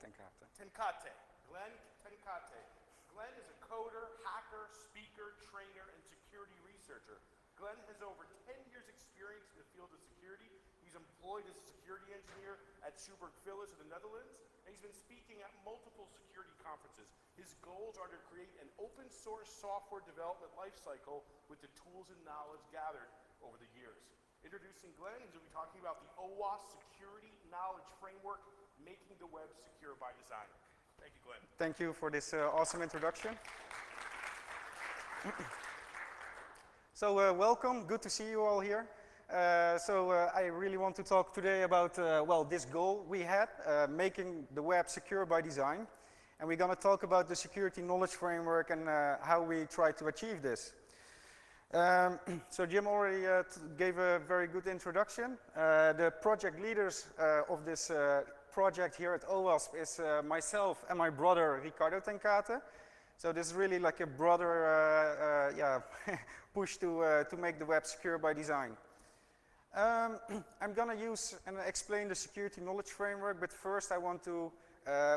Cate. Glen Cate. Glen is a coder, hacker, speaker, trainer, and security researcher. Glen has over 10 years experience in the field of security. He's employed as a security engineer at Schubert Philips in the Netherlands, and he's been speaking at multiple security conferences. His goals are to create an open source software development lifecycle with the tools and knowledge gathered over the years. Introducing Glen, he's going to be talking about the OWASP Security Knowledge Framework, making the web secure by design. Thank you, Glen. Thank you for this awesome introduction. So welcome, good to see you all here. I really want to talk today about, well, this goal we had, making the web secure by design. And we're going to talk about the security knowledge framework and how we try to achieve this. So Jim already gave a very good introduction. The project leaders of this project here at OWASP is myself and my brother Ricardo Cate. So this is really like a brother push to make the web secure by design. I'm going to use and explain the security knowledge framework, but first I want to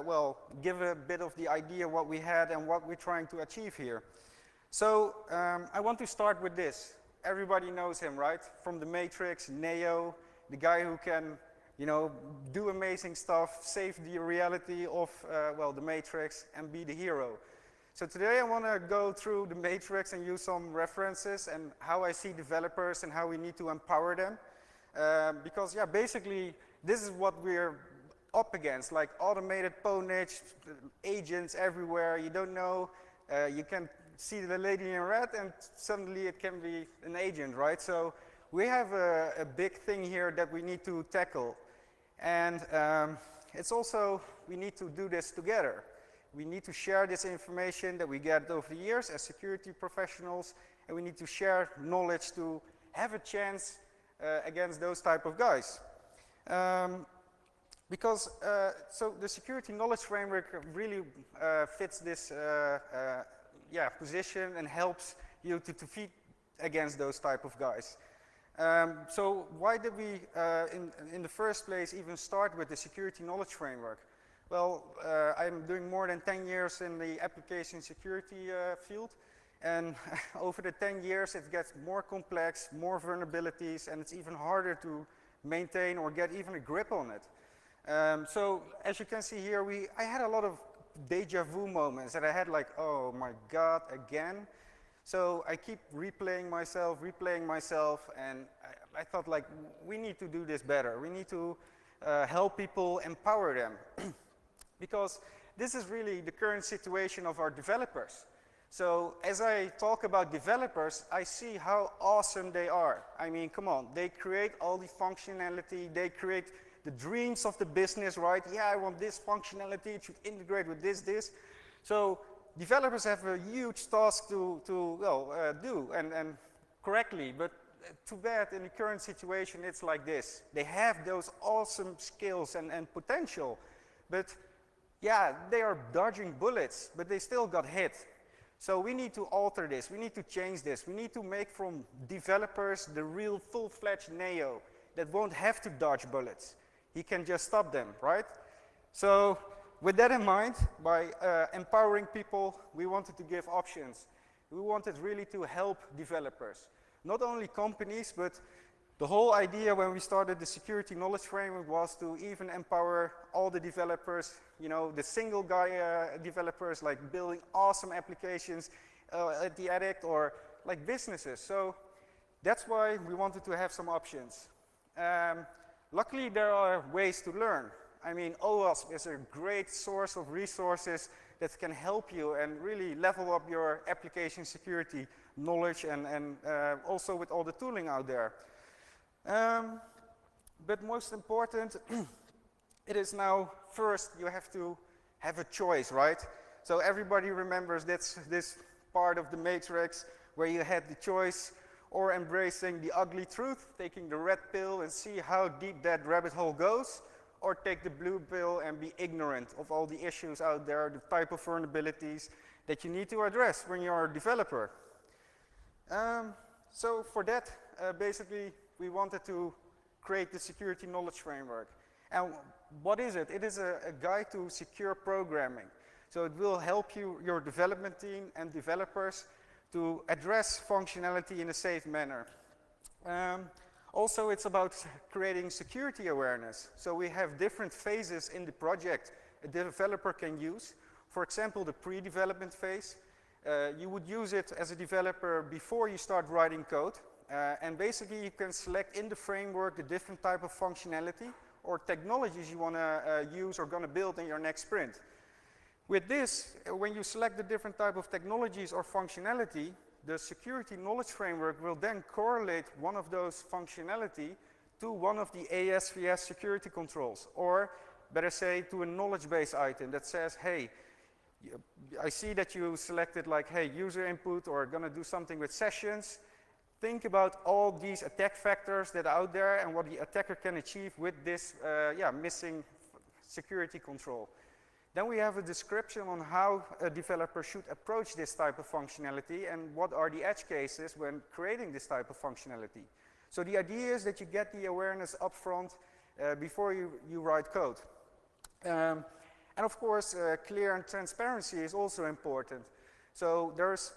well, give a bit of the idea what we had and what we're trying to achieve here. So I want to start with this. Everybody knows him, right? From the Matrix, Neo, the guy who can, you know, do amazing stuff, save the reality of, well, the Matrix and be the hero. So today I want to go through the Matrix and use some references and how I see developers and how we need to empower them. Because, yeah, basically, this is what we're up against, like automated pwnage, agents everywhere, you don't know, you can see the lady in red and suddenly it can be an agent, right? So we have a big thing here that we need to tackle. And it's also, we need to do this together. We need to share this information that we get over the years as security professionals, and we need to share knowledge to have a chance against those type of guys. Because, so the security knowledge framework really fits this position and helps you to defeat against those type of guys. So why did we, in the first place, even start with the security knowledge framework? Well, I'm doing more than 10 years in the application security field, and over the 10 years it gets more complex, more vulnerabilities, and it's even harder to maintain or get even a grip on it. So as you can see here, I had a lot of deja vu moments that I had like, oh my God, again. So I keep replaying myself, and I thought like, we need to do this better. We need to help people, empower them. Because this is really the current situation of our developers. So as I talk about developers, I see how awesome they are. I mean, come on, they create all the functionality, they create the dreams of the business, right? Yeah, I want this functionality, it should integrate with this. So developers have a huge task to do, and correctly, but too bad in the current situation it's like this. They have those awesome skills and potential, but yeah, they are dodging bullets, but they still got hit. So we need to alter this, we need to change this, we need to make from developers the real full-fledged Neo that won't have to dodge bullets. He can just stop them, right? So with that in mind, by empowering people, we wanted to give options. We wanted really to help developers. Not only companies, but the whole idea when we started the security knowledge framework was to even empower all the developers, you know, the single guy developers like building awesome applications at the attic or like businesses. So that's why we wanted to have some options. Luckily, there are ways to learn. I mean, OWASP is a great source of resources that can help you and really level up your application security knowledge and also with all the tooling out there. But most important, it is now first you have to have a choice, right? So everybody remembers this part of the Matrix where you had the choice or embracing the ugly truth, taking the red pill and see how deep that rabbit hole goes, or take the blue pill and be ignorant of all the issues out there, the type of vulnerabilities that you need to address when you're a developer. So for that, basically, we wanted to create the security knowledge framework. And what is it? It is a guide to secure programming. So it will help you, your development team and developers to address functionality in a safe manner. Also, it's about creating security awareness. So we have different phases in the project a developer can use. For example, the pre-development phase. You would use it as a developer before you start writing code. And basically, you can select in the framework the different type of functionality or technologies you want to use or going to build in your next sprint. With this, when you select the different type of technologies or functionality, the security knowledge framework will then correlate one of those functionality to one of the ASVS security controls, or better say, to a knowledge base item that says, hey, I see that you selected like, hey, user input or gonna do something with sessions. Think about all these attack factors that are out there and what the attacker can achieve with this missing security control. Then we have a description on how a developer should approach this type of functionality and what are the edge cases when creating this type of functionality. So the idea is that you get the awareness upfront before you write code. And of course, clear and transparency is also important. So there's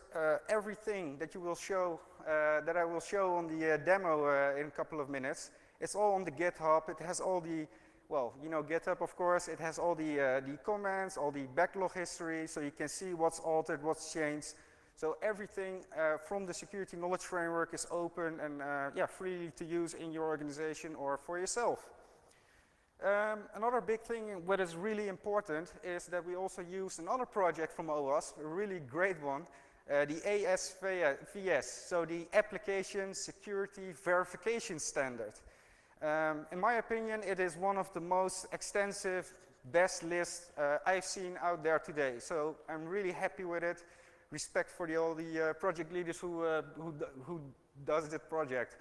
everything that you will show, that I will show on the demo in a couple of minutes. It's all on the GitHub. It has all the, well, you know GitHub, of course. It has all the comments, all the backlog history, so you can see what's altered, what's changed. So everything from the security knowledge framework is open and freely to use in your organization or for yourself. Another big thing what is really important is that we also use another project from OWASP, a really great one, the ASVS, so the Application Security Verification Standard. In my opinion, it is one of the most extensive, best lists I've seen out there today. So I'm really happy with it. Respect for all the project leaders who does this project.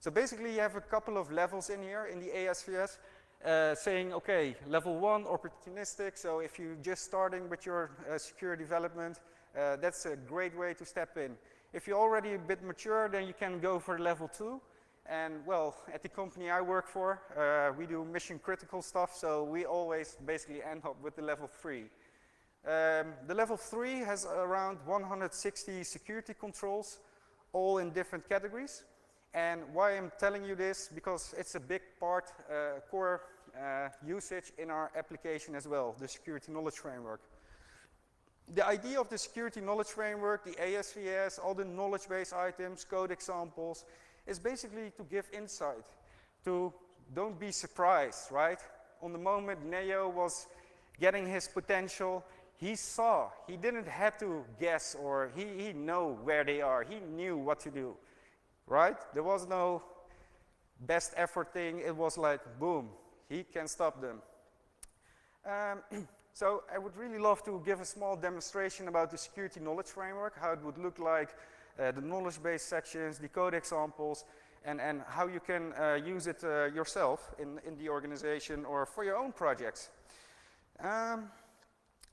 So basically, you have a couple of levels in here in the ASVS. Saying, okay, level 1, opportunistic, so if you're just starting with your secure development, that's a great way to step in. If you're already a bit mature, then you can go for level 2. And well, at the company I work for, we do mission critical stuff, so we always basically end up with the level 3. The level 3 has around 160 security controls, all in different categories. And why I'm telling you this, because it's a big part, core usage in our application as well, the security knowledge framework. The idea of the security knowledge framework, the ASVS, all the knowledge base items, code examples, is basically to give insight, to don't be surprised, right? On the moment Neo was getting his potential, he saw, he didn't have to guess or he know where they are, he knew what to do. Right? There was no best effort thing. It was like, boom, he can stop them. So I would really love to give a small demonstration about the security knowledge framework, how it would look like, the knowledge-based sections, the code examples, and how you can use it yourself in the organization or for your own projects.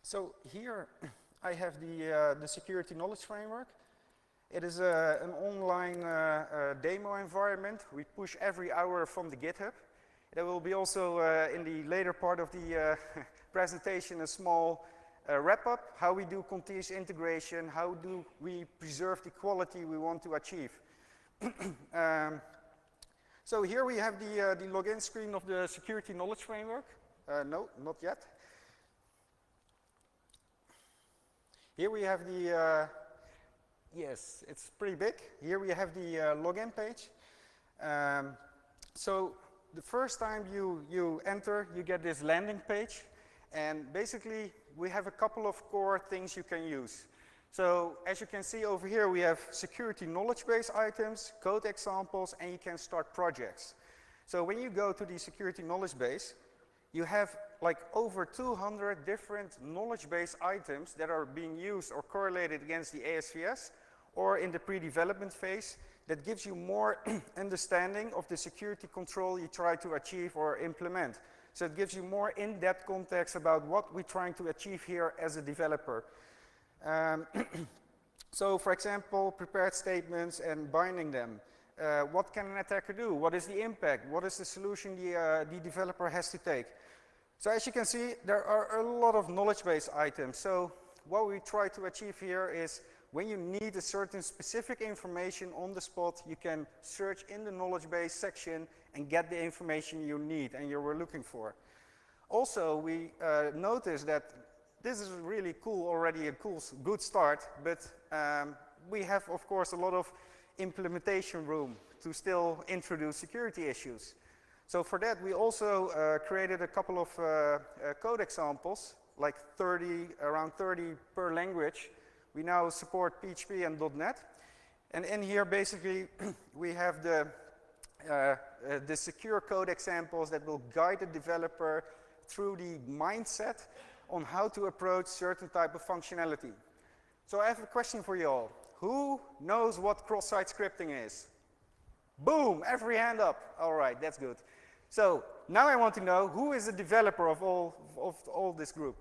So here I have the security knowledge framework. It is an online demo environment. We push every hour from the GitHub. There will be also in the later part of the presentation a small wrap-up, how we do continuous integration, how do we preserve the quality we want to achieve. So here we have the login screen of the security knowledge framework. No, not yet. Here we have the yes, it's pretty big. Here we have the login page. So the first time you enter, you get this landing page. And basically, we have a couple of core things you can use. So as you can see over here, we have security knowledge base items, code examples, and you can start projects. So when you go to the security knowledge base, you have like over 200 different knowledge base items that are being used or correlated against the ASVS, or in the pre-development phase, that gives you more understanding of the security control you try to achieve or implement. So it gives you more in-depth context about what we're trying to achieve here as a developer. So for example, prepared statements and binding them. What can an attacker do? What is the impact? What is the solution the developer has to take? So as you can see, there are a lot of knowledge base items. So what we try to achieve here is when you need a certain specific information on the spot, you can search in the knowledge base section and get the information you need and you were looking for. Also, we noticed that this is really cool, already a good start, but we have, of course, a lot of implementation room to still introduce security issues. So for that, we also created a couple of code examples, like around 30 per language. We now support PHP and .NET. And in here, basically, we have the secure code examples that will guide the developer through the mindset on how to approach certain type of functionality. So I have a question for you all. Who knows what cross-site scripting is? Boom, every hand up. All right, that's good. So now I want to know who is the developer of all this group?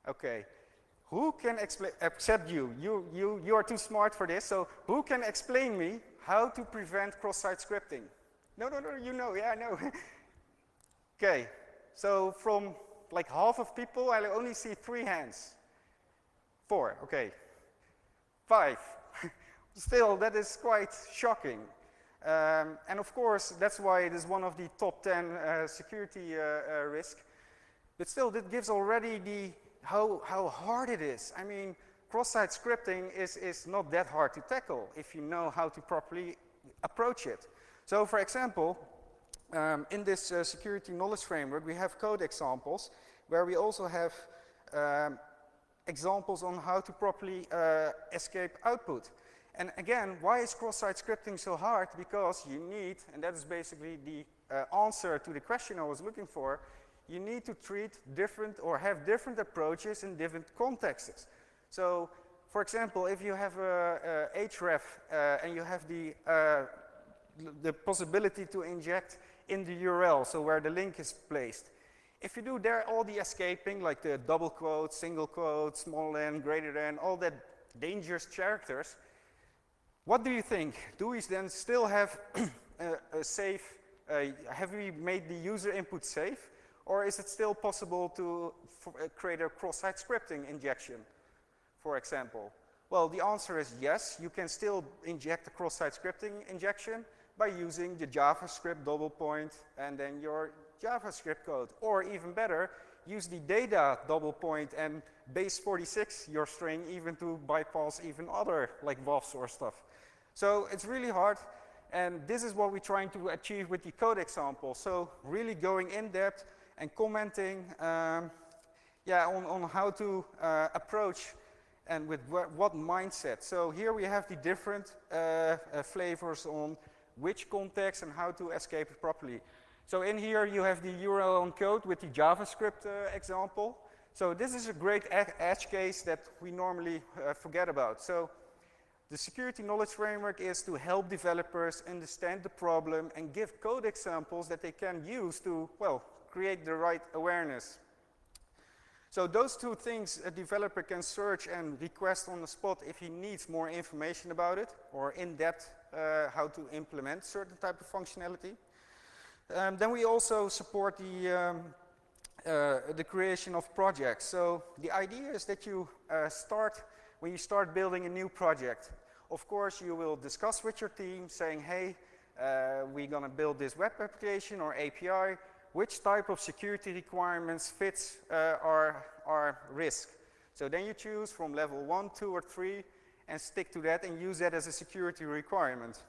Okay. Who can explain, except you. You are too smart for this, so who can explain me how to prevent cross-site scripting? No, you know, yeah, I know. Okay, so from like half of people, I only see 3 hands. 4, okay. 5. Still, that is quite shocking. And of course, that's why it is one of the top 10 security risk. But still, that gives already the how hard it is. I mean, cross-site scripting is not that hard to tackle if you know how to properly approach it. So, for example, in this security knowledge framework, we have code examples where we also have examples on how to properly escape output. And again, why is cross-site scripting so hard? Because you need, and that is basically the answer to the question I was looking for, you need to treat different or have different approaches in different contexts. So, for example, if you have a href and you have the possibility to inject in the URL, so where the link is placed, if you do there all the escaping, like the double quote, single quote, small n, greater than, all that dangerous characters, what do you think? Do we then still have a safe, have we made the user input safe? Or is it still possible to create a cross-site scripting injection, for example? Well, the answer is yes. You can still inject a cross-site scripting injection by using the JavaScript double point and then your JavaScript code. Or even better, use the data double point and base 46 your string even to bypass even other like WAFs or stuff. So it's really hard. And this is what we're trying to achieve with the code example. So really going in depth and commenting on how to approach and with what mindset. So here we have the different flavors on which context and how to escape it properly. So in here you have the URL on code with the JavaScript example. So this is a great edge case that we normally forget about. So the security knowledge framework is to help developers understand the problem and give code examples that they can use to, well, create the right awareness. So those 2 things a developer can search and request on the spot if he needs more information about it or in depth how to implement certain type of functionality. Then we also support the creation of projects. So the idea is that you when you start building a new project, of course you will discuss with your team saying, hey, we're going to build this web application or API. Which type of security requirements fits our risk? So then you choose from level 1, 2, or 3 and stick to that and use that as a security requirement.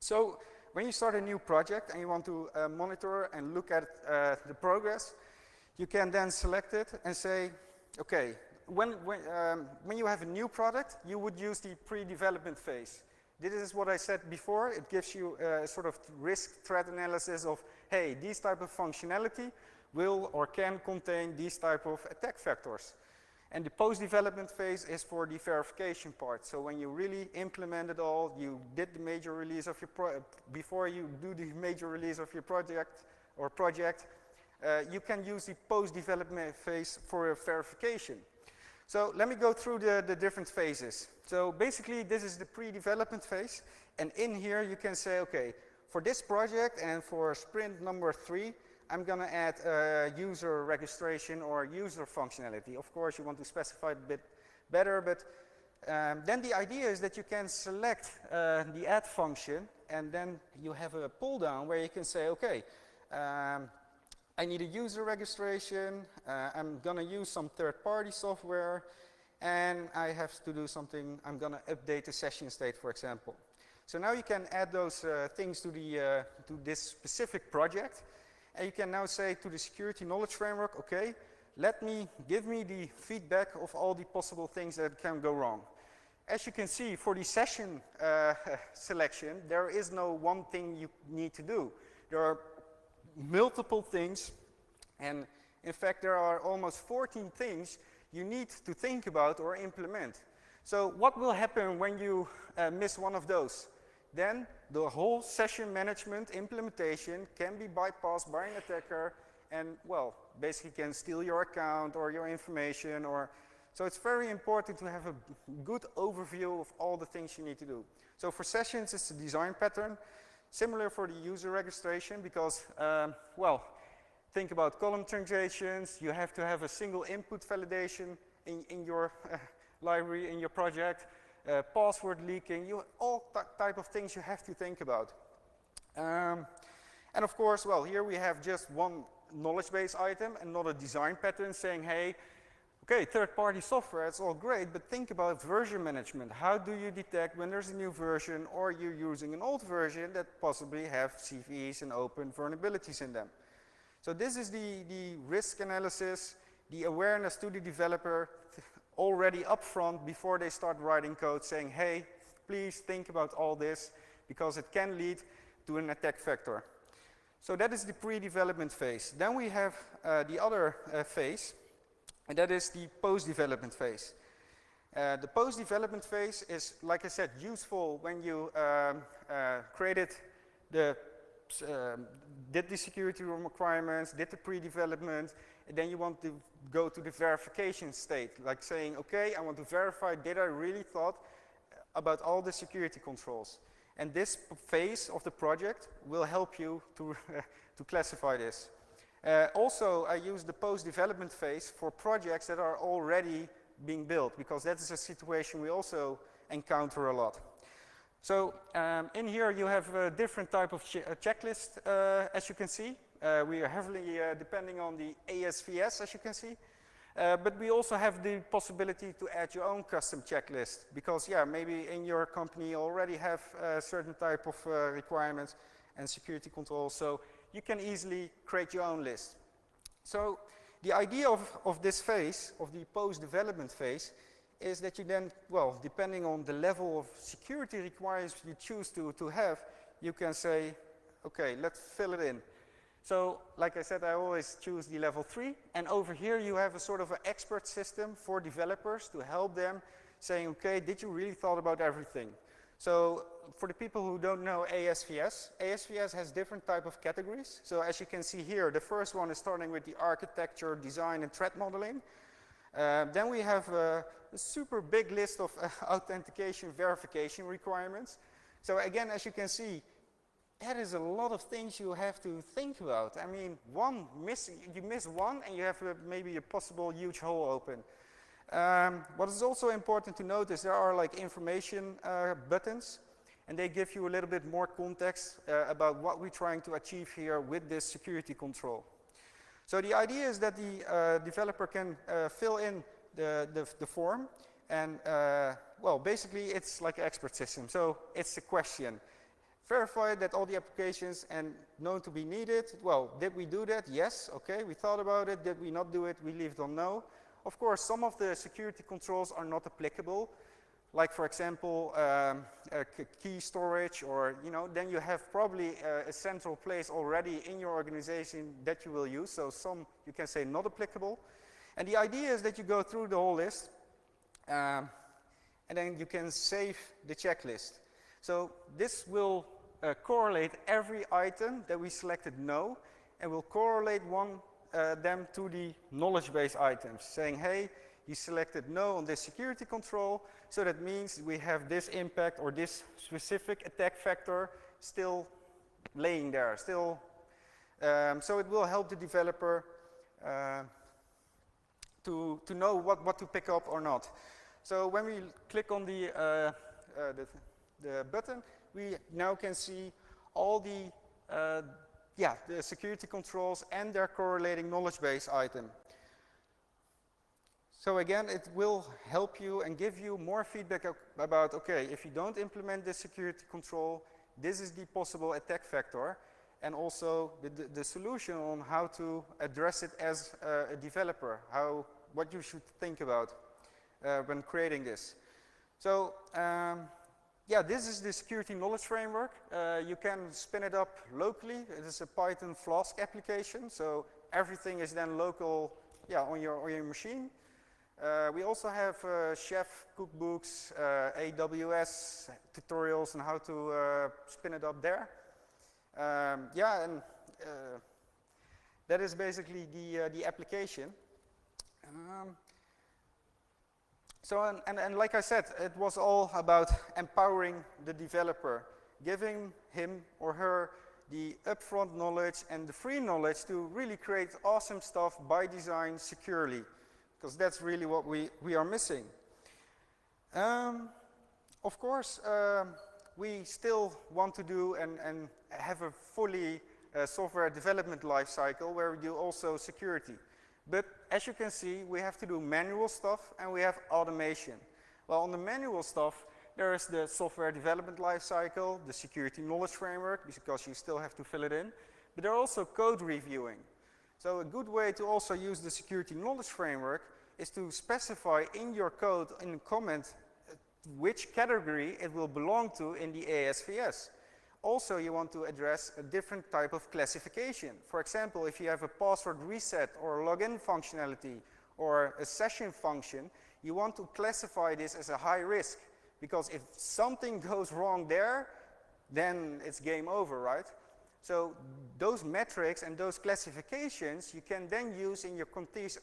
So when you start a new project and you want to monitor and look at the progress, you can then select it and say, okay, when you have a new product, you would use the pre-development phase. This is what I said before. It gives you a sort of risk threat analysis of, hey, these type of functionality will or can contain these type of attack vectors. And the post-development phase is for the verification part. So when you really implement it all, you did the major release of your before you do the major release of your project, you can use the post-development phase for verification. So let me go through the different phases. So basically, this is the pre-development phase. And in here, you can say, okay, for this project and for sprint number 3, I'm going to add user registration or user functionality. Of course, you want to specify it a bit better, but then the idea is that you can select the add function, and then you have a pull down where you can say, okay, I need a user registration, I'm going to use some third-party software, and I have to do something, I'm going to update the session state, for example. So now you can add those things to this specific project, and you can now say to the security knowledge framework, okay, give me the feedback of all the possible things that can go wrong. As you can see, for the session selection, there is no one thing you need to do. There are multiple things, and in fact there are almost 14 things you need to think about or implement. So what will happen when you miss one of those? Then the whole session management implementation can be bypassed by an attacker and, well, basically can steal your account or your information. So it's very important to have a good overview of all the things you need to do. So for sessions, it's a design pattern. Similar for the user registration because, well, think about column translations. You have to have a single input validation in your library, in your project. Password leaking, all type of things you have to think about. And of course, well, here we have just one knowledge base item and not a design pattern saying, hey, okay, third-party software, it's all great, but think about version management. How do you detect when there's a new version or you're using an old version that possibly have CVEs and open vulnerabilities in them? So this is the risk analysis, the awareness to the developer already upfront before they start writing code saying, hey, please think about all this because it can lead to an attack vector. So that is the pre-development phase. Then we have the other phase, and that is the post-development phase. The post-development phase is, like I said, useful when you did the security requirements, did the pre-development, and then you want to go to the verification state, like saying, okay, I want to verify, did I really thought about all the security controls? And this phase of the project will help you to, to classify this. Also, I use the post-development phase for projects that are already being built, because that is a situation we also encounter a lot. So in here you have a different type of checklist, as you can see. We are heavily depending on the ASVS, as you can see. But we also have the possibility to add your own custom checklist, because yeah, maybe in your company you already have a certain type of requirements and security controls, so you can easily create your own list. So the idea of this phase, of the post-development phase, is that you then, well, depending on the level of security requirements you choose to have, you can say, okay, let's fill it in. So, like I said, I always choose the level 3, and over here you have a sort of an expert system for developers to help them, saying, okay, did you really thought about everything? So, for the people who don't know ASVS, ASVS has different type of categories. So, as you can see here, the first one is starting with the architecture, design, and threat modeling. Then we have a super big list of authentication, verification requirements. So again, as you can see, that is a lot of things you have to think about. I mean, you miss one and you have maybe a possible huge hole open. What is also important to note is there are like information buttons, and they give you a little bit more context about what we're trying to achieve here with this security control. So the idea is that the developer can fill in the form, and well, basically it's like an expert system. So it's a question. Verify that all the applications and known to be needed. Well, did we do that? Yes. Okay, we thought about it. Did we not do it? We leave it on no. Of course, some of the security controls are not applicable. Like, for example, key storage, or, you know, then you have probably a central place already in your organization that you will use. So some you can say not applicable. And the idea is that you go through the whole list, and then you can save the checklist. So this will correlate every item that we selected no, and will correlate them to the knowledge base items, saying, hey, you selected no on this security control, so that means we have this impact or this specific attack vector still laying there, still So it will help the developer to know what to pick up or not. So when we click on the button, we now can see all the security controls and their correlating knowledge base item. So again, it will help you and give you more feedback about, okay, if you don't implement this security control, this is the possible attack vector, and also the solution on how to address it as a developer, what you should think about when creating this. So this is the security knowledge framework. You can spin it up locally. It is a Python Flask application, so everything is then local on your machine. We also have chef cookbooks, AWS tutorials on how to spin it up there. That is basically the application. And like I said, it was all about empowering the developer, giving him or her the upfront knowledge and the free knowledge to really create awesome stuff by design securely, because that's really what we are missing. Of course, we still want to do and have a fully software development lifecycle where we do also security. But as you can see, we have to do manual stuff and we have automation. Well, on the manual stuff, there is the software development lifecycle, the security knowledge framework, because you still have to fill it in. But there are also code reviewing. So a good way to also use the security knowledge framework is to specify in your code, in a comment, which category it will belong to in the ASVS. Also, you want to address a different type of classification. For example, if you have a password reset or login functionality or a session function, you want to classify this as a high risk, because if something goes wrong there, then it's game over, right? So those metrics and those classifications you can then use in your continuous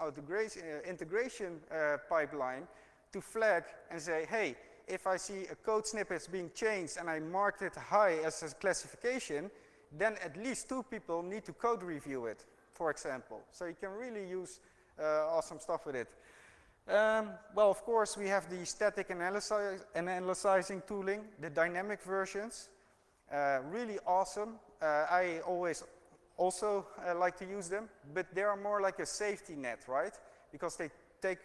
integration pipeline to flag and say, hey, if I see a code snippet being changed and I marked it high as a classification, then at least 2 people need to code review it, for example. So you can really use awesome stuff with it. Well, of course, we have the static analyzing tooling, the dynamic versions. Really awesome. I always also like to use them, but they are more like a safety net, right? Because they take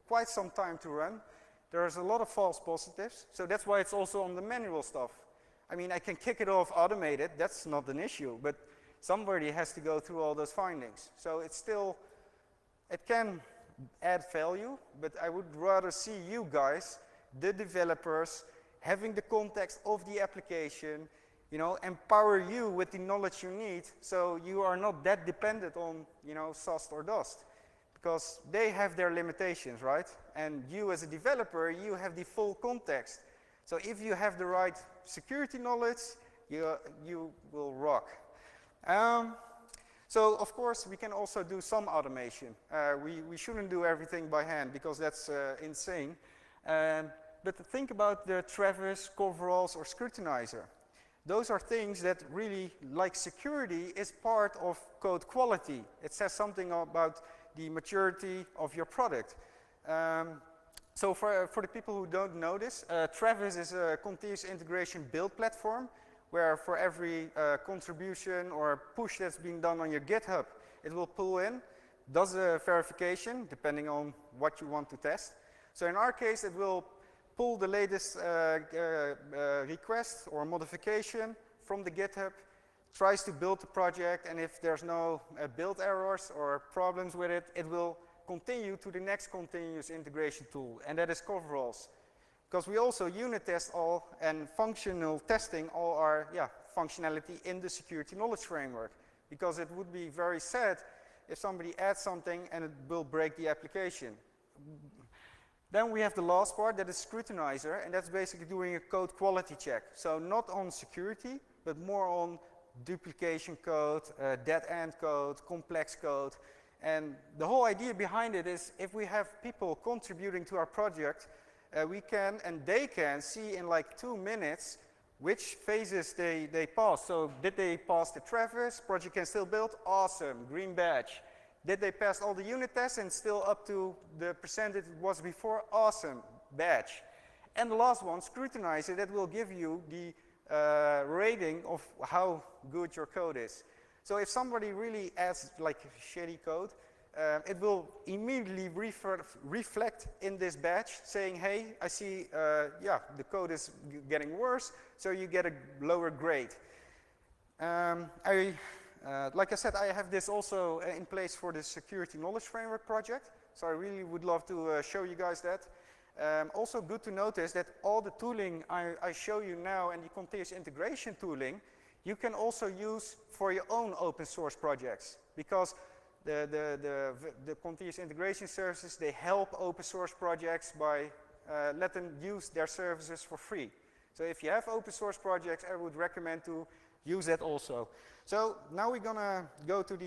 quite some time to run. There's a lot of false positives, so that's why it's also on the manual stuff. I mean, I can kick it off automated, that's not an issue, but somebody has to go through all those findings. So it's still, it can add value, but I would rather see you guys, the developers, having the context of the application, you know, empower you with the knowledge you need, so you are not that dependent on, you know, SAST or DOST. Because they have their limitations, right? And you as a developer, you have the full context. So if you have the right security knowledge, you will rock. So of course, we can also do some automation. We shouldn't do everything by hand because that's insane. But think about the Travis, coveralls, or scrutinizer. Those are things that really, like security, is part of code quality. It says something about the maturity of your product. So for the people who don't know this, Travis is a continuous integration build platform where for every contribution or push that's being done on your GitHub, it will pull in, does a verification depending on what you want to test. So in our case, it will pull the latest request or modification from the GitHub, tries to build the project, and if there's no build errors or problems with it, it will continue to the next continuous integration tool, and that is coveralls. Because we also unit test all and functional testing all our functionality in the security knowledge framework, because it would be very sad if somebody adds something and it will break the application. Then we have the last part, that is scrutinizer, and that's basically doing a code quality check. So not on security, but more on duplication code, dead-end code, complex code. And the whole idea behind it is if we have people contributing to our project, we can and they can see in like 2 minutes which phases they passed. So did they pass the Travis? Project can still build? Awesome, green badge. Did they pass all the unit tests and still up to the percentage it was before? Awesome, badge. And the last one, scrutinize it. That will give you the rating of how good your code is. So if somebody really adds like shitty code, it will immediately reflect in this badge saying, hey, I see, yeah, the code is getting worse, so you get a lower grade. Like I said, I have this also in place for the Security Knowledge Framework project, so I really would love to show you guys that. Also good to notice that all the tooling I show you now and the continuous integration tooling, you can also use for your own open source projects, because the continuous integration services, they help open source projects by let them use their services for free. So if you have open source projects, I would recommend to use that also. So now we're gonna go to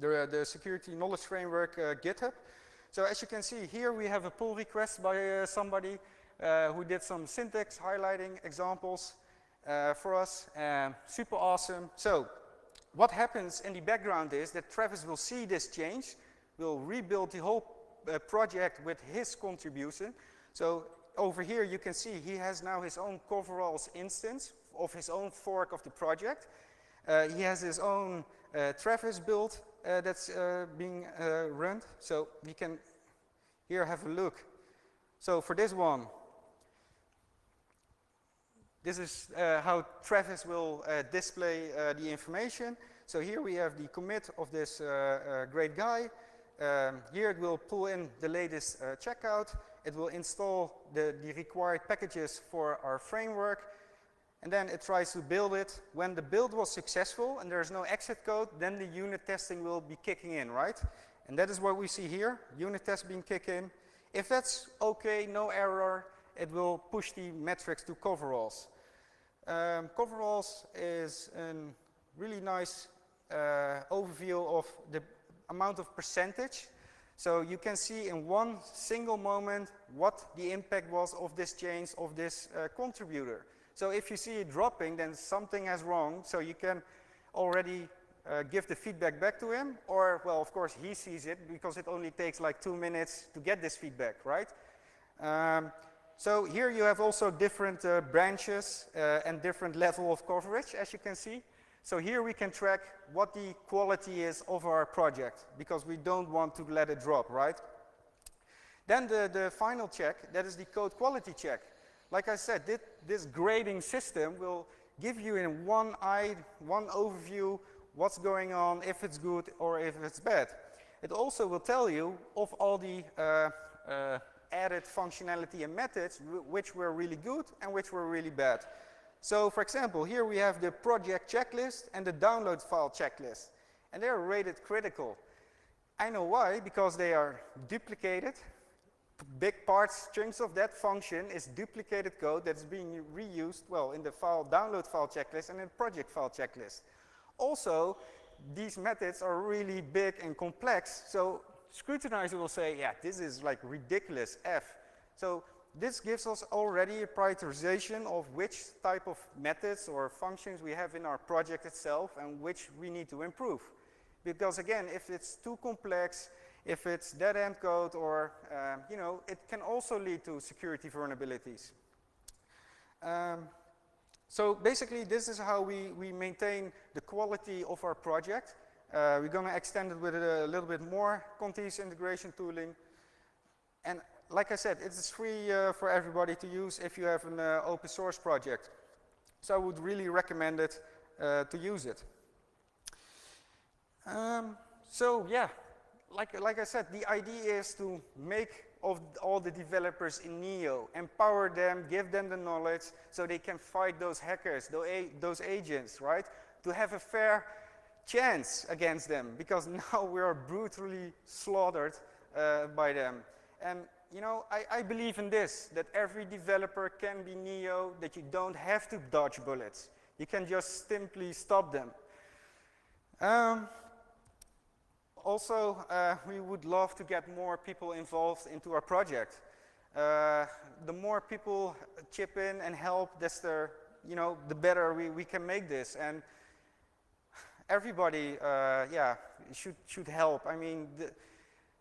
the Security Knowledge Framework GitHub. So as you can see here, we have a pull request by somebody who did some syntax highlighting examples for us. Super awesome. So what happens in the background is that Travis will see this change, will rebuild the whole project with his contribution. So over here you can see he has now his own coveralls instance of his own fork of the project. He has his own Travis build that's being run. So we can here have a look. So for this one, this is how Travis will display the information. So here we have the commit of this great guy. Here it will pull in the latest checkout. It will install the required packages for our framework. And then it tries to build it. When the build was successful and there's no exit code, then the unit testing will be kicking in, right? And that is what we see here, unit test being kicked in. If that's okay, no error, it will push the metrics to coveralls. Coveralls is a really nice overview of the amount of percentage. So you can see in one single moment what the impact was of this change of this contributor. So if you see it dropping, then something is wrong. So you can already give the feedback back to him, or, well, of course, he sees it because it only takes like 2 minutes to get this feedback, right? So here you have also different branches and different level of coverage, as you can see. So here we can track what the quality is of our project, because we don't want to let it drop, right? Then the final check, that is the code quality check. Like I said, this grading system will give you in one overview what's going on, if it's good or if it's bad. It also will tell you of all the added functionality and methods which were really good and which were really bad. So for example, here we have the project checklist and the download file checklist, and they are rated critical. I know why, because they are duplicated. Big parts, chunks of that function is duplicated code that's being reused, well, in the download file checklist and in project file checklist. Also, these methods are really big and complex, so scrutinizer will say, yeah, this is like ridiculous, F. So this gives us already a prioritization of which type of methods or functions we have in our project itself and which we need to improve. Because again, if it's too complex, if it's dead-end code, or you know, it can also lead to security vulnerabilities. So basically, this is how we maintain the quality of our project. We're going to extend it with a little bit more continuous integration tooling. And like I said, it's free for everybody to use if you have an open source project. So I would really recommend it to use it. So yeah. Like I said, the idea is to make of all the developers in Neo, empower them, give them the knowledge so they can fight those hackers, those agents, right? To have a fair chance against them, because now we are brutally slaughtered by them. And you know, I believe in this, that every developer can be Neo, that you don't have to dodge bullets. You can just simply stop them. Also, we would love to get more people involved into our project. The more people chip in and help, that's the, the better we can make this. And everybody, yeah, should help. I mean,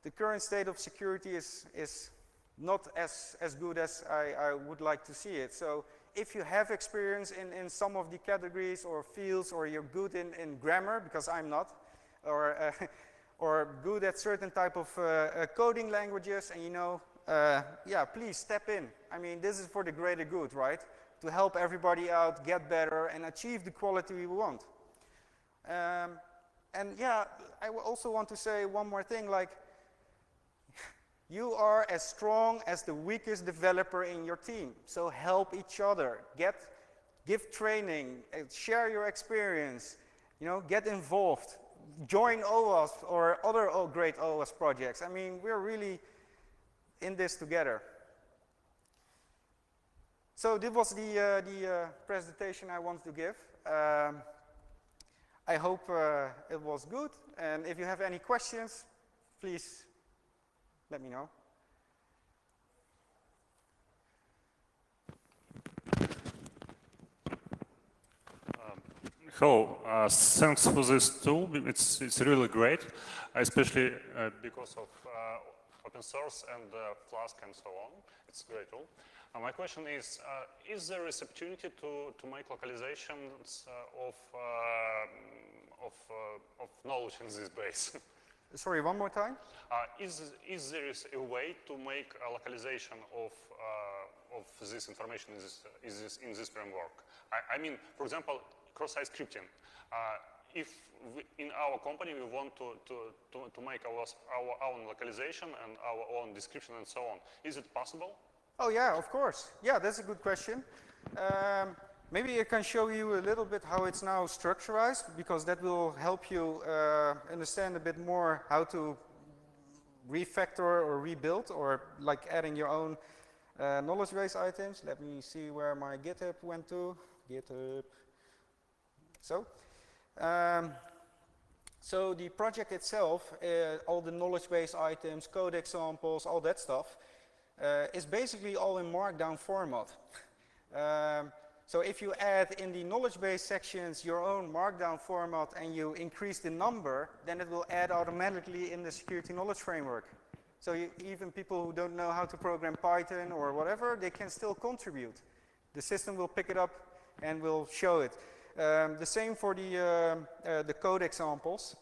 the current state of security is not as good as I would like to see it. So if you have experience in some of the categories or fields, or you're good in grammar, because I'm not, or good at certain type of coding languages, and yeah, please step in. I mean, this is for the greater good, right? To help everybody out, get better, and achieve the quality we want. And yeah, I also want to say one more thing, like, you are as strong as the weakest developer in your team. So help each other, give training, share your experience, get involved, join OWASP or other great OWASP projects. I mean, we're really in this together. So this was the presentation I wanted to give. I hope it was good, and if you have any questions, please let me know. So, thanks for this tool. It's really great, especially because of open source and Flask and so on. It's a great tool. My question is there receptivity to make localizations of knowledge in this base? Sorry, one more time? Is there a way to make a localization of this information in this framework? I mean, for example, cross-site scripting. If in our company we want to make our own localization and our own description and so on, is it possible? Oh yeah, of course. Yeah, that's a good question. Maybe I can show you a little bit how it's now structured, because that will help you understand a bit more how to refactor or rebuild, or like adding your own knowledge base items. Let me see where my GitHub went to. GitHub. So the project itself, all the knowledge base items, code examples, all that stuff, is basically all in Markdown format. So if you add in the knowledge base sections your own Markdown format and you increase the number, then it will add automatically in the security knowledge framework. So even people who don't know how to program Python or whatever, they can still contribute. The system will pick it up and will show it. The same for the code examples.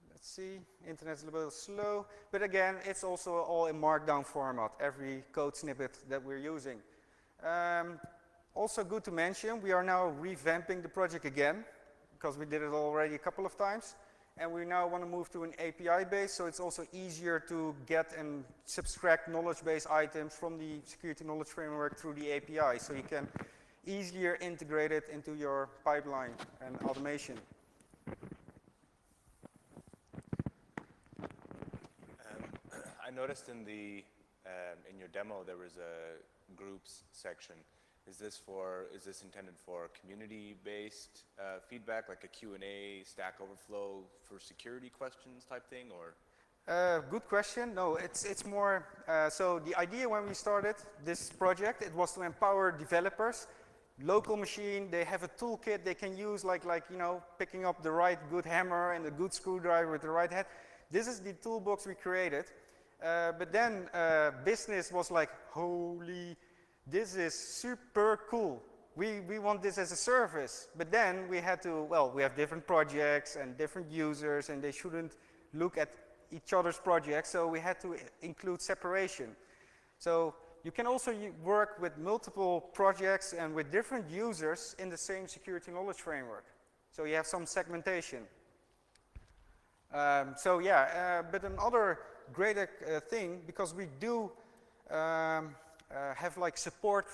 Let's see, internet's a little bit slow, but again, it's also all in Markdown format, every code snippet that we're using. Also good to mention, we are now revamping the project again, because we did it already a couple of times, and we now want to move to an API base, so it's also easier to get and subtract knowledge base items from the security knowledge framework through the API, so you can easier integrate it into your pipeline and automation. I noticed in your demo there was a groups section. Is this intended for community-based feedback, like a Q&A, Stack Overflow for security questions type thing, or? Good question. No, it's more, so the idea when we started this project, it was to empower developers. Local machine, they have a toolkit they can use, like picking up the right good hammer and the good screwdriver with the right head. This is the toolbox we created. But then business was like, holy, this is super cool. We want this as a service. But then we had to, well, we have different projects and different users, and they shouldn't look at each other's projects, so we had to include separation. So you can also work with multiple projects and with different users in the same security knowledge framework. So you have some segmentation. So yeah, but another great thing, because we do have like support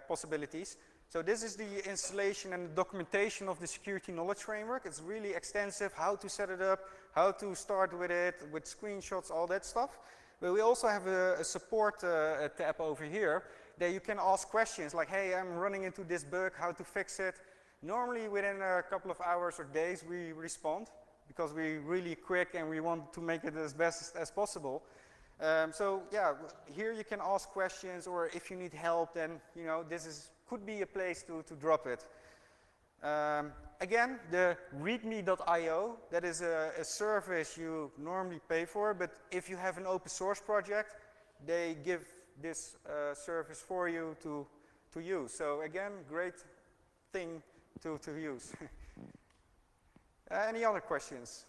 possibilities. So this is the installation and documentation of the security knowledge framework. It's really extensive, how to set it up, how to start with it, with screenshots, all that stuff. But we also have a support tab over here that you can ask questions like, hey, I'm running into this bug, how to fix it. Normally within a couple of hours or days we respond, because we're really quick and we want to make it as best as possible. So yeah, here you can ask questions, or if you need help, then this could be a place to drop it. Again, the readme.io, that is a service you normally pay for, but if you have an open source project, they give this service for you to use. So again, great thing to use. Any other questions?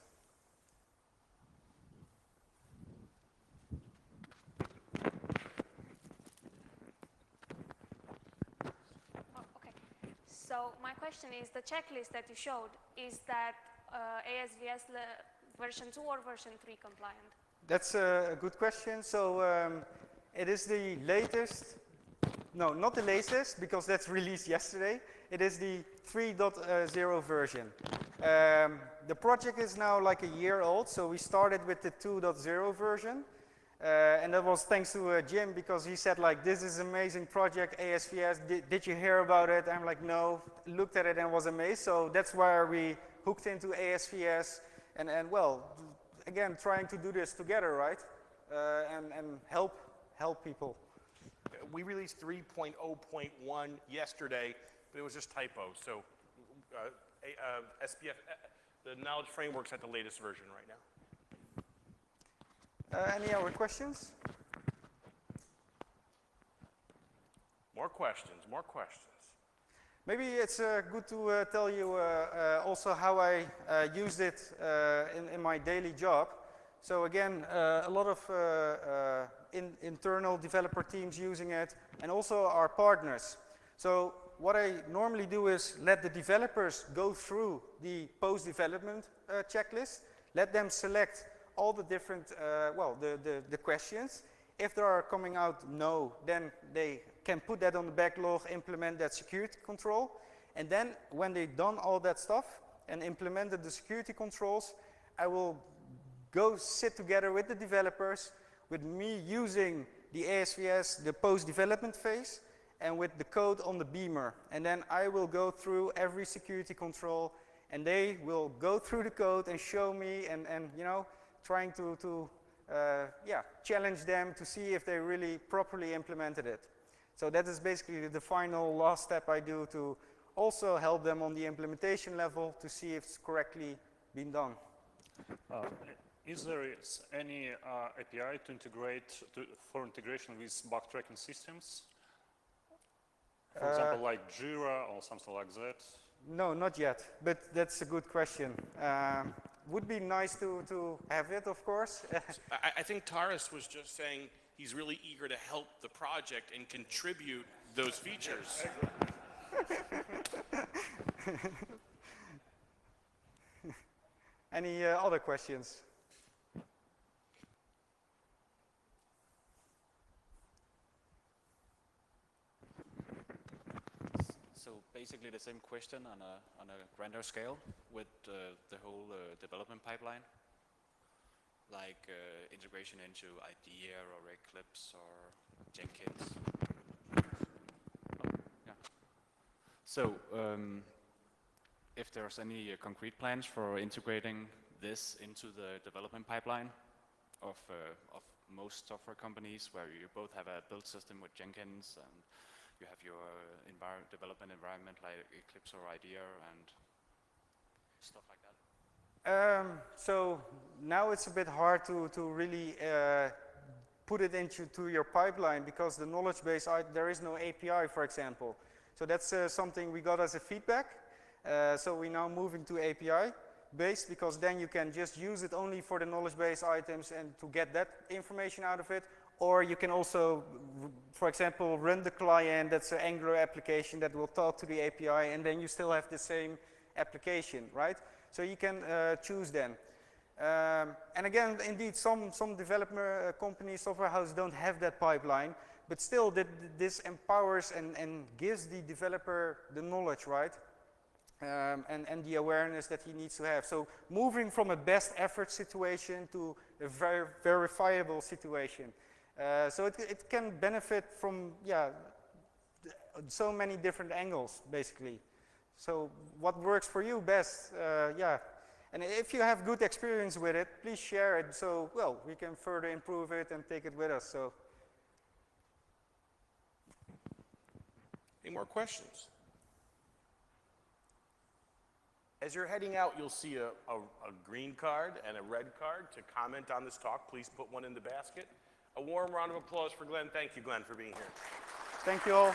So my question is, the checklist that you showed, is that ASVS version 2 or version 3 compliant? That's a good question. So it is the latest, no, not the latest, because that's released yesterday. It is the 3.0 version. The project is now like a year old, so we started with the 2.0 version. And that was thanks to Jim, because he said like, this is an amazing project, ASVS, did you hear about it? I'm like, no, looked at it and was amazed. So that's why we hooked into ASVS and well, again, trying to do this together, right? And help people. We released 3.0.1 yesterday, but it was just typo. So SPF, the knowledge framework's at the latest version right now. Any other questions? More questions, more questions. Maybe it's good to tell you also how I used it in my daily job. So again, a lot of internal developer teams using it, and also our partners. So what I normally do is let the developers go through the post-development checklist, let them select all the different, the questions. If they are coming out no, then they can put that on the backlog, implement that security control. And then when they've done all that stuff and implemented the security controls, I will go sit together with the developers, with me using the ASVS, the post-development phase, and with the code on the beamer. And then I will go through every security control, and they will go through the code and show me and trying to challenge them to see if they really properly implemented it. So that is basically the final last step I do to also help them on the implementation level to see if it's correctly been done. Is there any API to integrate for integration with bug tracking systems? For example, like Jira or something like that? No, not yet, but that's a good question. Would be nice to have it, of course. I think Taras was just saying he's really eager to help the project and contribute those features. Any other questions? So basically the same question on a grander scale with the whole development pipeline, like integration into IDEA or Eclipse or Jenkins. Yeah. So if there's any concrete plans for integrating this into the development pipeline of most software companies, where you both have a build system with Jenkins and you have your development environment like Eclipse or IDEA and stuff like that? So now it's a bit hard to really put it into your pipeline, because the knowledge base, there is no API, for example. So that's something we got as a feedback. So we're now moving to API based, because then you can just use it only for the knowledge base items and to get that information out of it. Or you can also, for example, run the client, that's an Angular application that will talk to the API, and then you still have the same application, right? So you can choose then. And again, indeed, some developer companies, software houses don't have that pipeline, but still this empowers and gives the developer the knowledge, right? And the awareness that he needs to have. So moving from a best effort situation to a verifiable situation. So it can benefit from, so many different angles, basically. So what works for you best, And if you have good experience with it, please share it so, well, we can further improve it and take it with us. So, any more questions? As you're heading out, you'll see a green card and a red card to comment on this talk. Please put one in the basket. A warm round of applause for Glen. Thank you, Glen, for being here. thank you all.